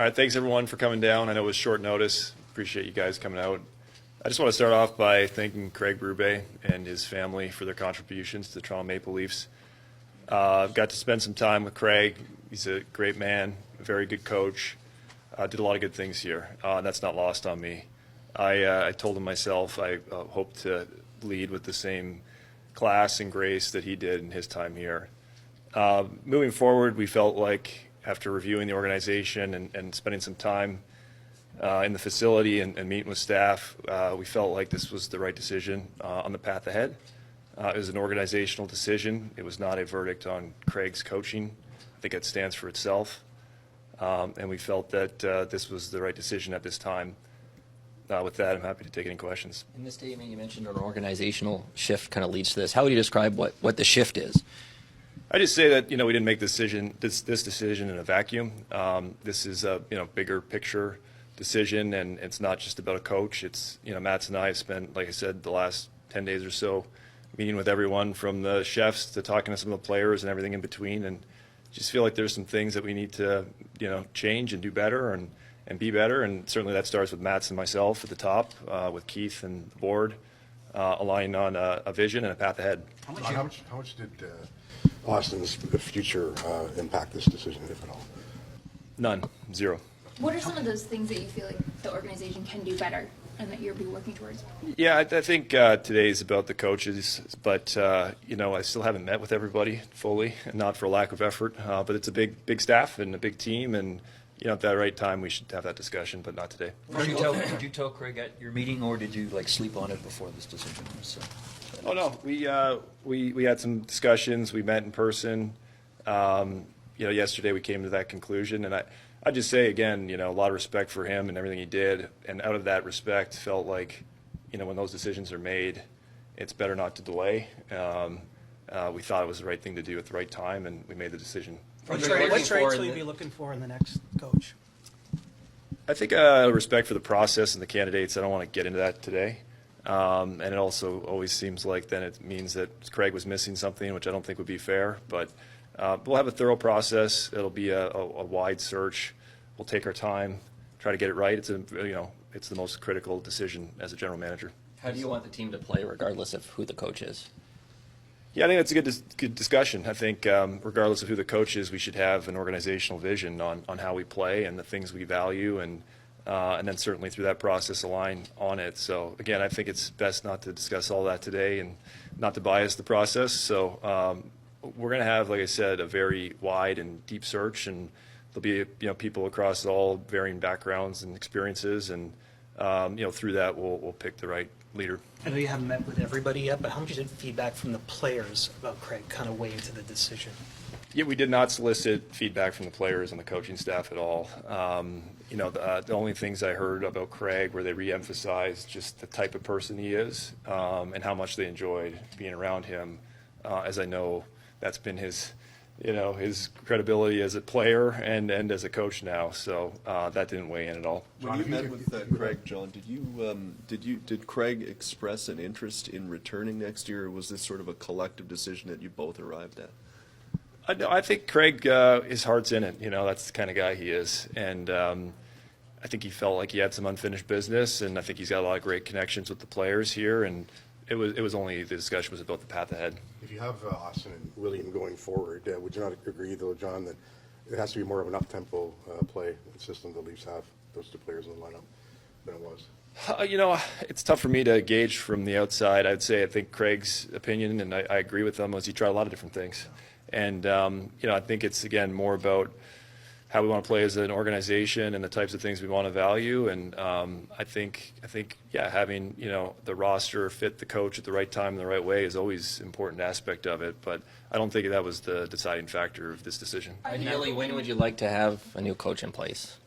All right, thanks everyone for coming down. I know it was short notice. Appreciate you guys coming out. I just want to start off by thanking Craig Berube and his family for their contributions to the Toronto Maple Leafs. I've got to spend some time with Craig. He's a great man, a very good coach. Did a lot of good things here, and that's not lost on me. I told him myself I hope to lead with the same class and grace that he did in his time here. Moving forward, we felt like after reviewing the organization and spending some time in the facility and meeting with staff, we felt like this was the right decision on the path ahead. It was an organizational decision. It was not a verdict on Craig's coaching. I think it stands for itself. And we felt that this was the right decision at this time. With that, I'm happy to take any questions. In this statement, you mentioned an organizational shift kind of leads to this. How would you describe what the shift is? I just say that we didn't make this decision in a vacuum. This is a bigger picture decision, and it's not just about a coach. It's Mats and I have spent, like I said, the last 10 days or so meeting with everyone from the chefs to talking to some of the players and everything in between, and just feel like there's some things that we need to change and do better and be better, and certainly that starts with Mats and myself at the top, with Keith and the board, aligning on a vision and a path ahead. How much did Austin's future impact this decision, if at all? None. Zero. What are some of those things that you feel like the organization can do better and that you'll be working towards? Yeah, I think today is about the coaches, but I still haven't met with everybody fully, and not for a lack of effort. But it's a big staff and a big team, and at that right time we should have that discussion, but not today. Did you tell Craig at your meeting, or did you sleep on it before this decision was? Oh no, we had some discussions. We met in person. Yesterday we came to that conclusion, and I just say again, a lot of respect for him and everything he did, and out of that respect, felt like, when those decisions are made, it's better not to delay. We thought it was the right thing to do at the right time, and we made the decision. What traits will you be looking for in the next coach? I think respect for the process and the candidates. I don't want to get into that today. And it also always seems like then it means that Craig was missing something, which I don't think would be fair. But we'll have a thorough process. It'll be a wide search. We'll take our time, try to get it right. It's it's the most critical decision as a general manager. How do you want the team to play, regardless of who the coach is? Yeah, I think that's a good discussion. I think regardless of who the coach is, we should have an organizational vision on how we play and the things we value, and then certainly through that process align on it. So again, I think it's best not to discuss all that today and not to bias the process. So we're going to have, like I said, a very wide and deep search, and there'll be people across all varying backgrounds and experiences, and through that we'll pick the right leader. I know you haven't met with everybody yet, but how much did feedback from the players about Craig kind of weigh into the decision? Yeah, we did not solicit feedback from the players and the coaching staff at all. The only things I heard about Craig were they re-emphasized just the type of person he is, and how much they enjoyed being around him. As I know, that's been his credibility as a player and as a coach now. So that didn't weigh in at all. When you met with Craig, John, did Craig express an interest in returning next year, or was this sort of a collective decision that you both arrived at? I think Craig, his heart's in it. That's the kind of guy he is, and I think he felt like he had some unfinished business, and I think he's got a lot of great connections with the players here, and it was only the discussion was about the path ahead. If you have Austin and William going forward, would you not agree, though, John, that it has to be more of an up-tempo play system the Leafs have, those two players in the lineup, than it was? It's tough for me to gauge from the outside. I'd say I think Craig's opinion, and I agree with him, was he tried a lot of different things. And, I think it's, again, more about how we want to play as an organization and the types of things we want to value. And I think, having, the roster fit the coach at the right time in the right way is always an important aspect of it. But I don't think that was the deciding factor of this decision. Ideally, when would you like to have a new coach in place?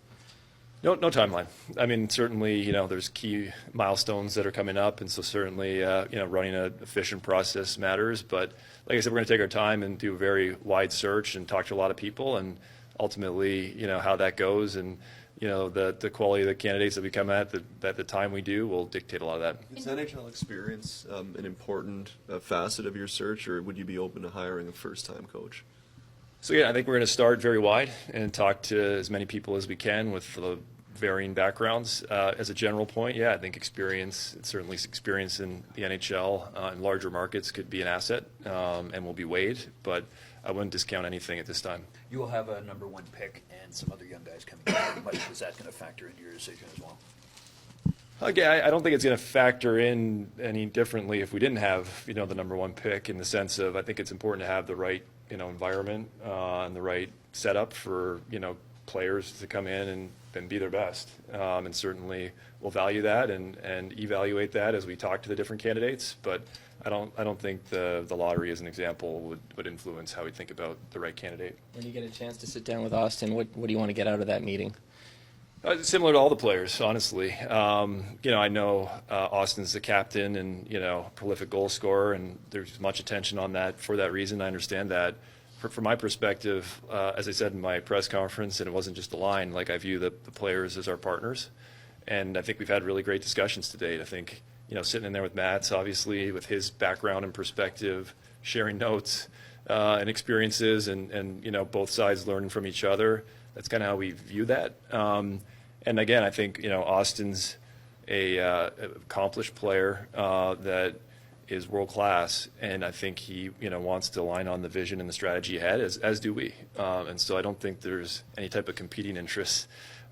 No timeline. I mean, certainly, there's key milestones that are coming up, and so certainly, running an efficient process matters. But like I said, we're going to take our time and do a very wide search and talk to a lot of people, and ultimately, how that goes, and the quality of the candidates that we come at the time we do will dictate a lot of that. Is NHL experience an important facet of your search, or would you be open to hiring a first-time coach? So yeah, I think we're going to start very wide and talk to as many people as we can with the varying backgrounds. As a general point, yeah, I think certainly experience in the NHL in larger markets could be an asset and will be weighed, but I wouldn't discount anything at this time. You will have a number one pick and some other young guys coming in. How much is that going to factor into your decision as well? Again, I don't think it's going to factor in any differently if we didn't have, the number one pick, in the sense of I think it's important to have the right, environment and the right setup for, players to come in and be their best. And certainly we'll value that and evaluate that as we talk to the different candidates. But I don't think the lottery, as an example, would influence how we think about the right candidate. When you get a chance to sit down with Austin, what do you want to get out of that meeting? Similar to all the players, honestly. I know Austin's the captain and, prolific goal scorer, and there's much attention on that for that reason. I understand that. From my perspective, as I said in my press conference, and it wasn't just a line, I view the players as our partners. And I think we've had really great discussions to date. I think, sitting in there with Matt's, obviously, with his background and perspective, sharing notes and experiences and both sides learning from each other. That's kind of how we view that. And again, I think, Austin's a accomplished player that is world class, and I think he, wants to align on the vision and the strategy ahead, as do we. And so I don't think there's any type of competing interests.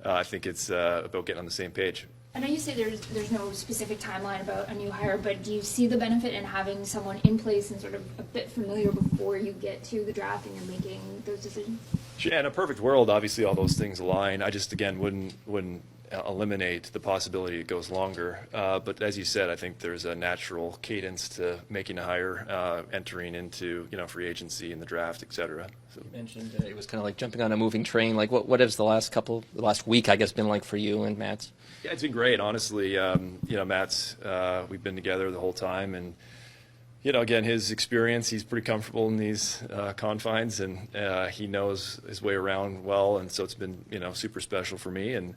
I think it's about getting on the same page. I know you say there's no specific timeline about a new hire, but do you see the benefit in having someone in place and sort of a bit familiar before you get to the drafting and making those decisions? Yeah, in a perfect world, obviously all those things align. I just, again, wouldn't eliminate the possibility it goes longer. But as you said, I think there's a natural cadence to making a hire, entering into, free agency and the draft, et cetera. So. You mentioned it was kind of like jumping on a moving train. What has the last week, I guess, been like for you and Matt's? Yeah, it's been great, honestly. Matt's, we've been together the whole time, and again, his experience, he's pretty comfortable in these confines, and he knows his way around well, and so it's been, super special for me. And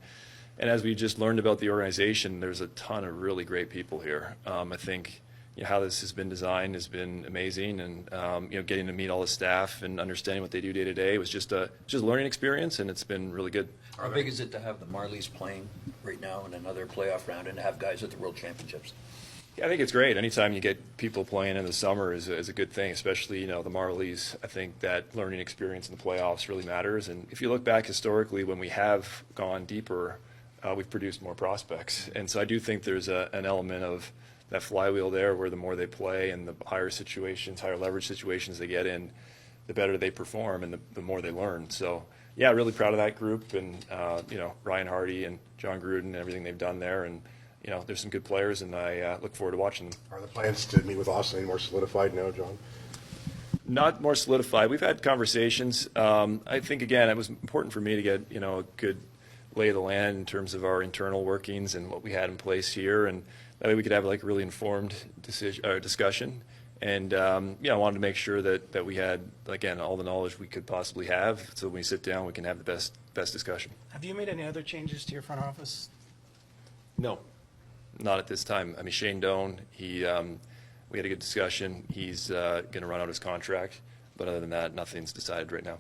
as we just learned about the organization, there's a ton of really great people here. I think how this has been designed has been amazing, and getting to meet all the staff and understanding what they do day to day was just a learning experience, and it's been really good. How big is it to have the Marlies playing right now in another playoff round and to have guys at the World Championships? Yeah, I think it's great. Anytime you get people playing in the summer is a good thing, especially, the Marlies. I think that learning experience in the playoffs really matters. And if you look back historically, when we have gone deeper, we've produced more prospects. And so I do think there's an element of that flywheel there where the more they play and the higher leverage situations they get in, the better they perform and the more they learn. So, yeah, really proud of that group and, Ryan Hardy and John Gruden and everything they've done there. And, there's some good players, and I look forward to watching them. Are the plans to meet with Austin any more solidified now, John? Not more solidified. We've had conversations. I think, again, it was important for me to get, a good lay of the land in terms of our internal workings and what we had in place here. And that way we could have a really informed discussion. And, I wanted to make sure that we had, again, all the knowledge we could possibly have. So when we sit down, we can have the best discussion. Have you made any other changes to your front office? No. Not at this time. I mean, Shane Doan, we had a good discussion. He's going to run out his contract. But other than that, nothing's decided right now.